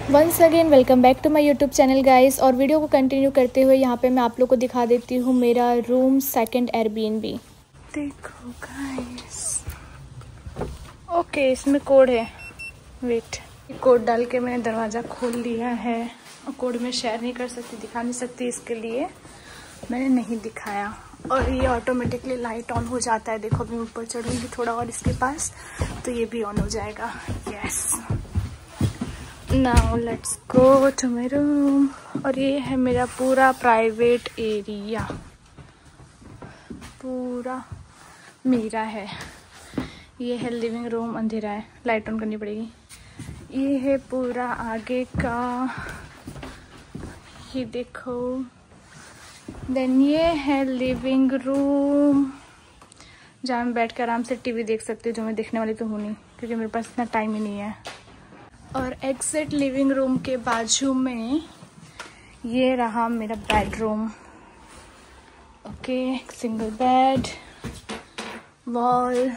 Once again welcome back to my YouTube channel guys. और video को continue करते हुए यहाँ पे मैं आप लोग को दिखा देती हूँ मेरा रूम सेकंड एयरबीएनबी। देखो गाइस, ओके इसमें कोड है, वेट, कोड डाल के मैंने दरवाज़ा खोल लिया है। और कोड में शेयर नहीं कर सकती, दिखा नहीं सकती, इसके लिए मैंने नहीं दिखाया। और ये ऑटोमेटिकली लाइट ऑन हो जाता है। देखो अभी ऊपर चढ़ूँगी थोड़ा और इसके पास तो ये भी ऑन हो जाएगा। Yes, now let's go to my room. और ये है मेरा पूरा प्राइवेट एरिया, पूरा मेरा है। ये है लिविंग रूम, अंधेरा है, लाइट ऑन करनी पड़ेगी। ये है पूरा आगे का, ये देखो। देन ये है लिविंग रूम जहाँ मैं बैठ कर आराम से टीवी देख सकती हूँ, जो मैं देखने वाली तो हूँ नहीं क्योंकि मेरे पास इतना टाइम ही नहीं है। और एग्जिट लिविंग रूम के बाजू में ये रहा मेरा bedroom. Okay, single bed, wall,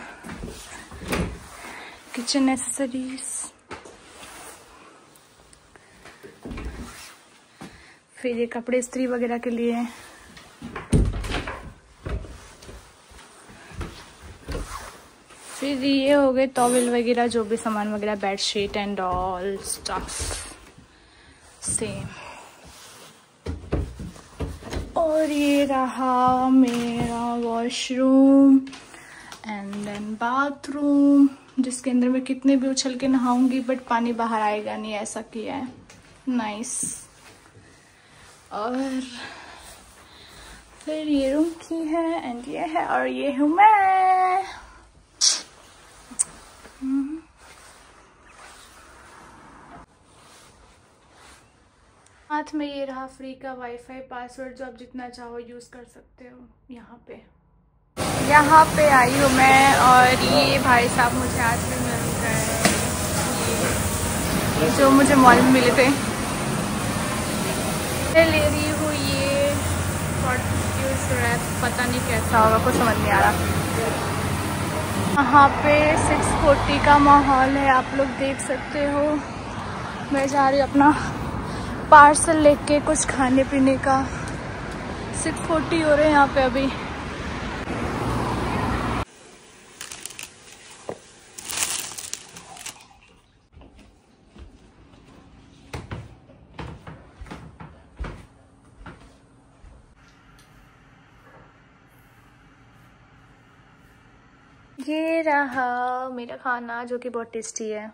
kitchen accessories, फिर ये कपड़े इस्त्री वगैरह के लिए, फिर ये हो गए टॉवेल वगैरह, जो भी सामान वगैरह, bedsheet and all stuff same. और ये रहा मेरा वॉशरूम एंड देन बाथरूम, जिसके अंदर मैं कितने भी उछल के नहाऊंगी बट पानी बाहर आएगा नहीं, ऐसा किया है। नाइस। और फिर ये रूम की है एंड ये है, और ये हूँ मैं। हाथ में ये रहा फ्री का वाईफाई पासवर्ड, जो आप जितना चाहो यूज कर सकते हो। यहाँ पे आई हूँ मैं, और ये भाई साहब मुझे आज भी मिल गए, ये जो मुझे मॉल में मिले थे। मैं ले रही हूँ ये फॉर्ट्यूस रैप, पता नहीं कैसा होगा, कुछ समझ नहीं आ रहा। यहाँ पे 640 का माहौल है, आप लोग देख सकते हो। मैं जा रही हूँ अपना पार्सल लेके कुछ खाने पीने का। 640 हो रहे हैं यहाँ पे अभी। ये रहा मेरा खाना, जो कि बहुत टेस्टी है।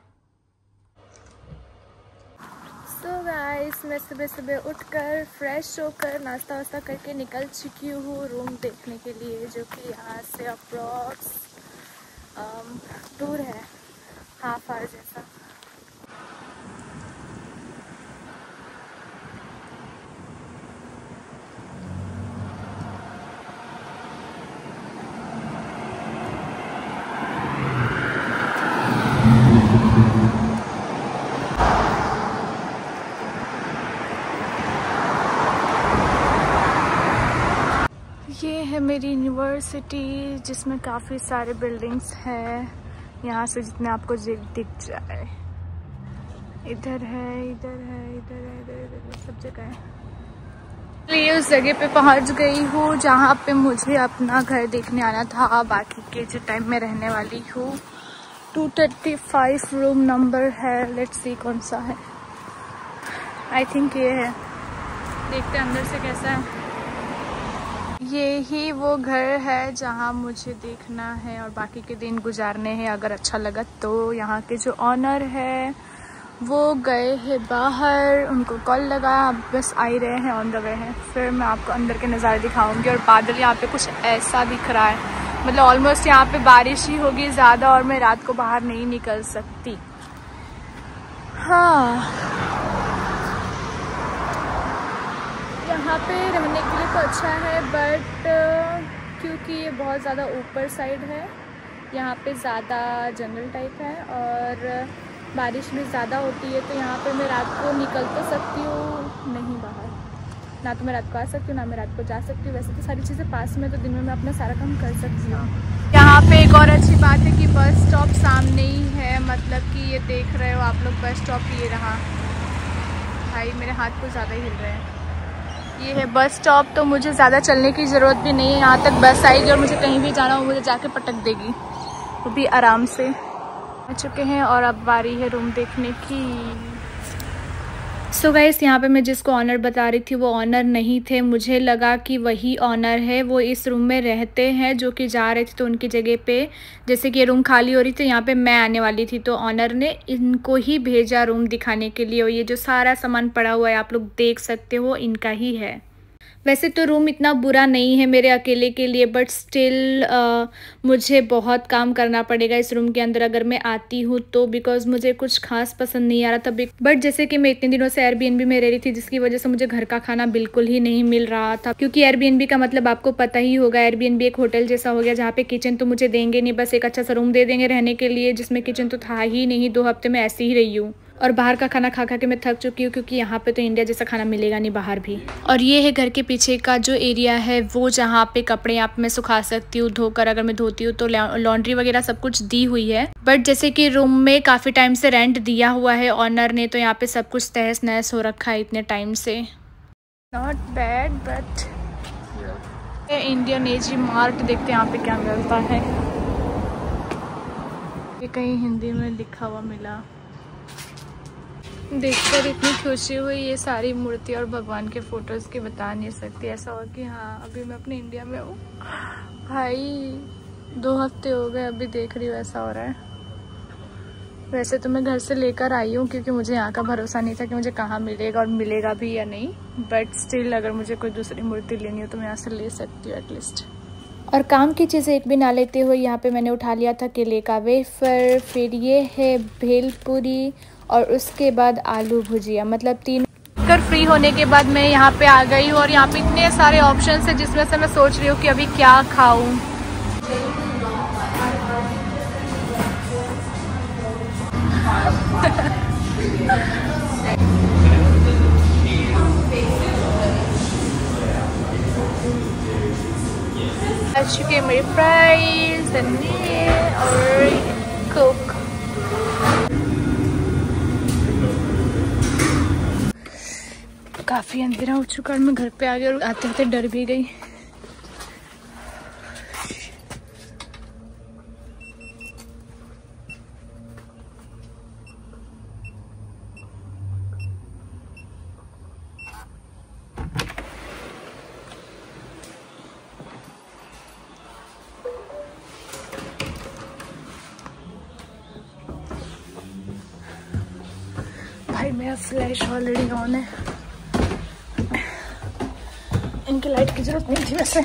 तो गाइस, मैं सुबह सुबह उठकर फ्रेश होकर नाश्ता वास्ता करके निकल चुकी हूँ रूम देखने के लिए, जो कि यहाँ से अप्रॉक्स दूर है, हाफ आवर जैसा। ये है मेरी यूनिवर्सिटी, जिसमें काफ़ी सारे बिल्डिंग्स हैं। यहाँ से जितने आपको दिख जाए, इधर है, इधर है, इधर है, इधर सब जगह है। ये उस जगह पे पहुँच गई हूँ जहाँ पे मुझे अपना घर देखने आना था। बाकी के जो टाइम में रहने वाली हूँ, 235 रूम नंबर है। लेट्स सी कौन सा है। आई थिंक ये है, देखते हैं अंदर से कैसा है। ये ही वो घर है जहाँ मुझे देखना है और बाकी के दिन गुजारने हैं अगर अच्छा लगा तो। यहाँ के जो ऑनर है वो गए हैं बाहर, उनको कॉल लगा, बस आ ही रहे हैं, ऑन द वे हैं। फिर मैं आपको अंदर के नज़ारे दिखाऊंगी। और बादल यहाँ पे कुछ ऐसा दिख रहा है, मतलब ऑलमोस्ट यहाँ पे बारिश ही होगी ज़्यादा, और मैं रात को बाहर नहीं निकल सकती। हाँ, यहाँ पे रहने के लिए तो अच्छा है, बट क्योंकि ये बहुत ज़्यादा ऊपर साइड है, यहाँ पे ज़्यादा जंगल टाइप है और बारिश भी ज़्यादा होती है, तो यहाँ पे मैं रात को निकल तो सकती हूँ नहीं बाहर, ना तो मैं रात को आ सकती हूँ ना मैं रात को जा सकती हूँ। वैसे तो सारी चीज़ें पास में, तो दिन में मैं अपना सारा काम कर सकती हूँ। यहाँ पे एक और अच्छी बात है कि बस स्टॉप सामने ही है, मतलब कि ये देख रहे हो आप लोग बस स्टॉप, ये रहा। भाई मेरे हाथ कुछ ज़्यादा हिल रहे हैं। ये है बस स्टॉप, तो मुझे ज़्यादा चलने की ज़रूरत भी नहीं है। यहाँ तक बस आएगी और मुझे कहीं भी जाना हो मुझे जाके पटक देगी, वो भी आराम से। आ चुके हैं और अब बारी है रूम देखने की। सो गाइस, यहाँ पे मैं जिसको ऑनर बता रही थी वो ऑनर नहीं थे। मुझे लगा कि वही ऑनर है, वो इस रूम में रहते हैं जो कि जा रहे थे। तो उनकी जगह पे जैसे कि ये रूम खाली हो रही थी, यहाँ पे मैं आने वाली थी, तो ऑनर ने इनको ही भेजा रूम दिखाने के लिए। और ये जो सारा सामान पड़ा हुआ है आप लोग देख सकते हो, इनका ही है। वैसे तो रूम इतना बुरा नहीं है मेरे अकेले के लिए, बट स्टिल मुझे बहुत काम करना पड़ेगा इस रूम के अंदर अगर मैं आती हूँ तो, बिकॉज मुझे कुछ खास पसंद नहीं आ रहा था। बट जैसे कि मैं इतने दिनों से एयरबीएनबी में रह रही थी, जिसकी वजह से मुझे घर का खाना बिल्कुल ही नहीं मिल रहा था। क्योंकि एयरबीएनबी का मतलब आपको पता ही होगा, एयरबीएनबी एक होटल जैसा हो गया, जहाँ पे किचन तो मुझे देंगे नहीं, बस एक अच्छा सा रूम दे देंगे रहने के लिए, जिसमें किचन तो था ही नहीं। 2 हफ्ते में ऐसे ही रही हूँ और बाहर का खाना खा खा के मैं थक चुकी हूँ, क्योंकि यहाँ पे तो इंडिया जैसा खाना मिलेगा नहीं बाहर भी। और ये है घर के पीछे का जो एरिया है, वो जहाँ पे कपड़े यहाँ पे मैं सुखा सकती हूँ धोकर। अगर मैं धोती हूँ तो लॉन्ड्री वगैरह सब कुछ दी हुई है। बट जैसे कि रूम में काफ़ी टाइम से रेंट दिया हुआ है ऑनर ने, तो यहाँ पे सब कुछ तहस नहस हो रखा है इतने टाइम से। Not bad, but Indian AG mart देखते हैं यहाँ पे क्या मिलता है। ये कहीं हिंदी में लिखा हुआ मिला, देखकर इतनी खुशी हुई। ये सारी मूर्ति और भगवान के फोटोज़ की बता नहीं सकती। ऐसा हो कि हाँ अभी मैं अपने इंडिया में हूँ भाई। 2 हफ्ते हो गए अभी देख रही हूँ ऐसा हो रहा है। वैसे तो मैं घर से लेकर आई हूँ, क्योंकि मुझे यहाँ का भरोसा नहीं था कि मुझे कहाँ मिलेगा और मिलेगा भी या नहीं। बट स्टिल अगर मुझे कोई दूसरी मूर्ति लेनी हो तो मैं यहाँ से ले सकती हूँ एटलीस्ट। और काम की चीज़ें एक भी ना लेते हुए यहाँ पे मैंने उठा लिया था केले का वेफर, फिर ये है भेलपुरी और उसके बाद आलू भुजिया। मतलब 3 कर फ्री होने के बाद मैं यहाँ पे आ गई हूँ और यहाँ पे इतने सारे ऑप्शंस हैं, जिसमें से मैं सोच रही हूँ कि अभी क्या खाऊं। आ चुके मेरे फ्राइज और कोक। काफ़ी अंधेरा हो चुका और मैं घर पे आ गई और आते आते डर भी गई। भाई मेरा फ्लैश ऑलरेडी ऑन है, इनकी लाइट की जरूरत नहीं थी वैसे।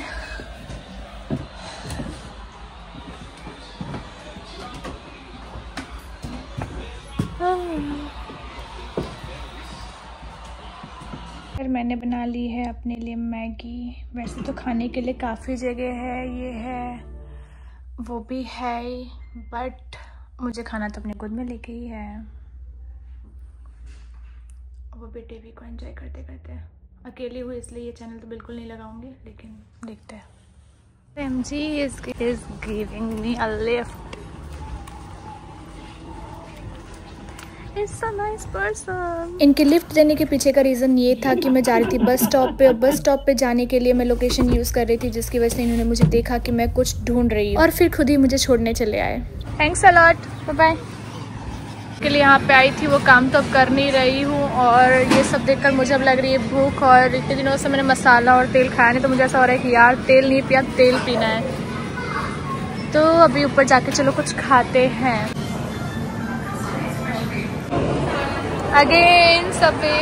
फिर मैंने बना ली है अपने लिए मैगी। वैसे तो खाने के लिए काफ़ी जगह है, ये है वो भी है, बट मुझे खाना तो अपने खुद में लेके ही है। वो भी टीवी को एंजॉय करते करते। अकेली हुई इसलिए ये चैनल तो बिल्कुल नहीं लगाऊंगी, लेकिन देखते हैं। MG is giving me a lift. It's a nice person. इनके लिफ्ट देने के पीछे का रीज़न ये था कि मैं जा रही थी बस स्टॉप पे, और बस स्टॉप पे जाने के लिए मैं लोकेशन यूज़ कर रही थी, जिसकी वजह से इन्होंने मुझे देखा कि मैं कुछ ढूंढ रही हूँ और फिर खुद ही मुझे छोड़ने चले आए। Thanks a lot, bye bye. के लिए यहाँ पे आई थी, वो काम तो अब कर नहीं रही हूँ। और ये सब देखकर मुझे अब लग रही है भूख, और इतने दिनों से मैंने मसाला और तेल खाया नहीं, तो मुझे ऐसा हो रहा है कि यार तेल नहीं पिया, तेल पीना है। तो अभी ऊपर जाके चलो कुछ खाते हैं। Again Subway.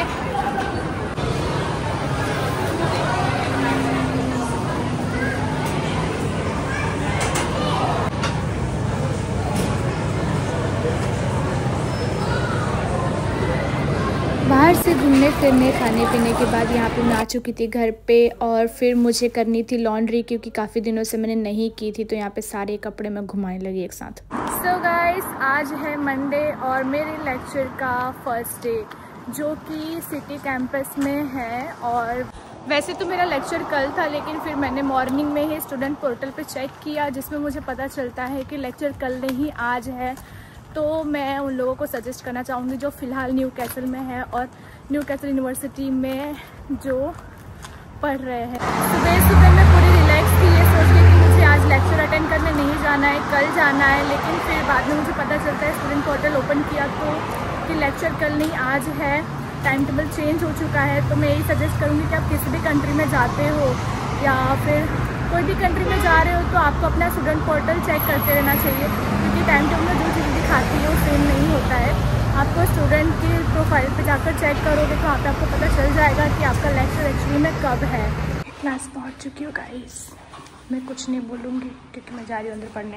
बाहर से घूमने फिरने खाने पीने के बाद यहाँ पे मैं आ चुकी थी घर पे, और फिर मुझे करनी थी लॉन्ड्री, क्योंकि काफ़ी दिनों से मैंने नहीं की थी। तो यहाँ पे सारे कपड़े मैं घुमाने लगी एक साथ। सो गाइस, आज है मंडे और मेरे लेक्चर का फर्स्ट डे, जो कि सिटी कैंपस में है। और वैसे तो मेरा लेक्चर कल था, लेकिन फिर मैंने मॉर्निंग में ही स्टूडेंट पोर्टल पे चेक किया, जिसमें मुझे पता चलता है कि लेक्चर कल नहीं आज है। तो मैं उन लोगों को सजेस्ट करना चाहूँगी जो फ़िलहाल न्यू कैसल में है और न्यू कैसल यूनिवर्सिटी में जो पढ़ रहे हैं। सुबह सुबह मैं पूरी रिलैक्स थी, ये सोच के कि मुझे आज लेक्चर अटेंड करने नहीं जाना है, कल जाना है। लेकिन फिर बाद में मुझे पता चलता है स्टूडेंट पोर्टल ओपन किया तो कि लेक्चर कल नहीं आज है, टाइम टेबल चेंज हो चुका है। तो मैं यही सजेस्ट करूँगी कि आप किसी भी कंट्री में जाते हो या फिर कोई भी कंट्री में जा रहे हो तो आपको अपना स्टूडेंट पोर्टल चेक करते रहना चाहिए, क्योंकि टाइम टेबल में जो चीज़ दिखाती है वो सेम नहीं होता है। आपको स्टूडेंट की प्रोफाइल पे जाकर चेक करोगे तो वहाँ पे आपको पता चल जाएगा कि आपका लेक्चर एक्चुअली में कब है। क्लास पहुँच चुकी हूँ गाइस, मैं कुछ नहीं बोलूँगी क्योंकि मैं जा रही हूँ अंदर पढ़ने।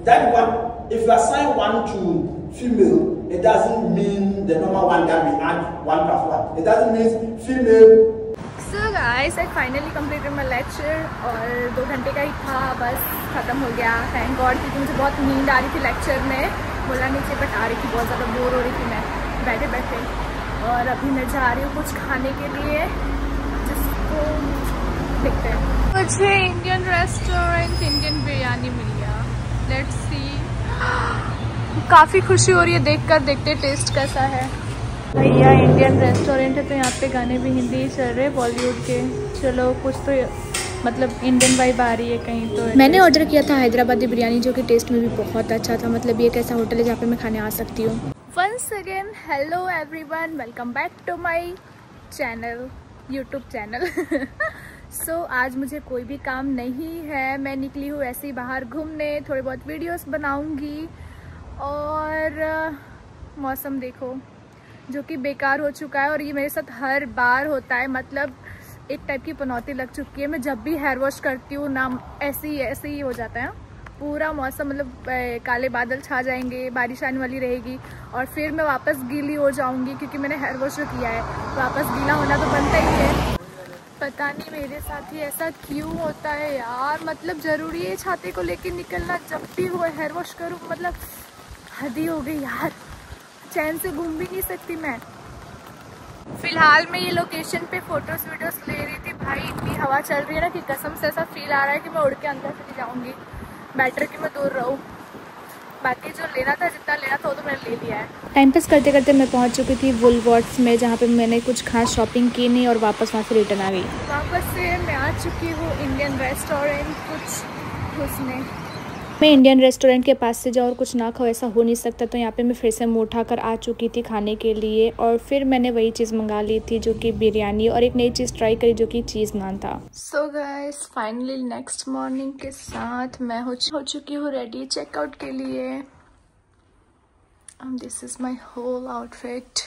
That one, if you assign one to female, it doesn't mean the normal one that we add 1+1. It doesn't mean female. So guys, I finally completed my lecture और 2 घंटे का ही था, बस ख़त्म हो गया। थैंक गॉड, क्योंकि मुझे बहुत नींद आ रही थी लेक्चर में, बोला नहीं चाहिए बट आ रही थी, बहुत ज़्यादा बोर हो रही थी मैं बैठे बैठे। और अभी मैं जा रही हूँ कुछ खाने के लिए, जिसको देखते हैं। मुझे इंडियन रेस्टोरेंट इंडियन बिरयानी मिल गया, लेट्स सी। काफ़ी खुशी हो रही है देखकर, देखते टेस्ट कैसा है। भैया इंडियन रेस्टोरेंट है तो यहाँ पे गाने भी हिंदी ही चल रहे हैं बॉलीवुड के। चलो कुछ तो मतलब इंडियन वाइब आ रही है कहीं तो। मैंने ऑर्डर किया था हैदराबादी बिरयानी, जो कि टेस्ट में भी बहुत अच्छा था। मतलब ये एक ऐसा होटल है जहाँ पे मैं खाने आ सकती हूँ। Once again hello everyone, welcome back to my channel, YouTube channel. So आज मुझे कोई भी काम नहीं है, मैं निकली हूँ ऐसे ही बाहर घूमने, थोड़े बहुत वीडियोस बनाऊँगी। और मौसम देखो जो कि बेकार हो चुका है, और ये मेरे साथ हर बार होता है। मतलब एक टाइप की पनौती लग चुकी है। मैं जब भी हेयर वॉश करती हूँ ना ऐसे ही हो जाता है पूरा मौसम। मतलब काले बादल छा जाएंगे, बारिश आने वाली रहेगी और फिर मैं वापस गीली हो जाऊंगी, क्योंकि मैंने हेयर वॉश जो किया है वापस गीला होना तो बनता ही है। पता नहीं मेरे साथ ही ऐसा क्यों होता है यार। मतलब ज़रूरी है छाते को लेके निकलना, जब भी हो हेयर वॉश करूँ, मतलब हद ही हो गई यार, चैन से घूम भी नहीं सकती मैं। फिलहाल मैं ये लोकेशन पे फोटोज वीडियोस ले रही थी। भाई इतनी हवा चल रही है ना कि कसम से ऐसा फील आ रहा है कि मैं उड़ के अंदर से जाऊंगी। बेटर कि मैं दूर रहूँ। बाकी जो लेना था, जितना लेना था वो तो मैंने ले लिया है। टाइम पास करते करते मैं पहुंच चुकी थी वुलवर्ड्स में, जहाँ पे मैंने कुछ खास शॉपिंग की नहीं और वापस वहाँ से रिटर्न आ गई। वापस से मैं आ चुकी हूँ इंडियन रेस्टोरेंट कुछ घुसने। मैं इंडियन रेस्टोरेंट के पास से जाऊँ और कुछ ना खाओ ऐसा हो नहीं सकता, तो यहाँ पे मैं फिर से मुँह उठाकर आ चुकी थी खाने के लिए। और फिर मैंने वही चीज़ मंगा ली थी जो कि बिरयानी, और एक नई चीज़ ट्राई करी जो कि चीज़ नान था। So guys finally next morning के साथ मैं हो चुकी हूँ रेडी चेकआउट के लिए। This is my whole outfit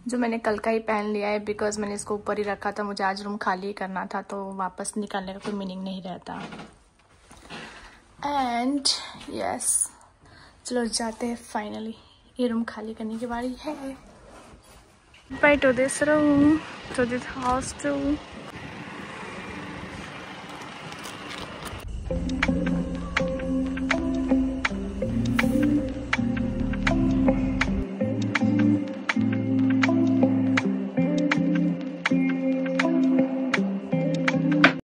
जो मैंने कल का ही पहन लिया है, बिकॉज मैंने इसको ऊपर ही रखा था। मुझे आज रूम खाली करना था तो वापस निकालने का कोई मीनिंग नहीं रहता। एंड यस, चलो जाते हैं। फाइनली ये रूम खाली करने की बारी है। Bye to this room, to this house to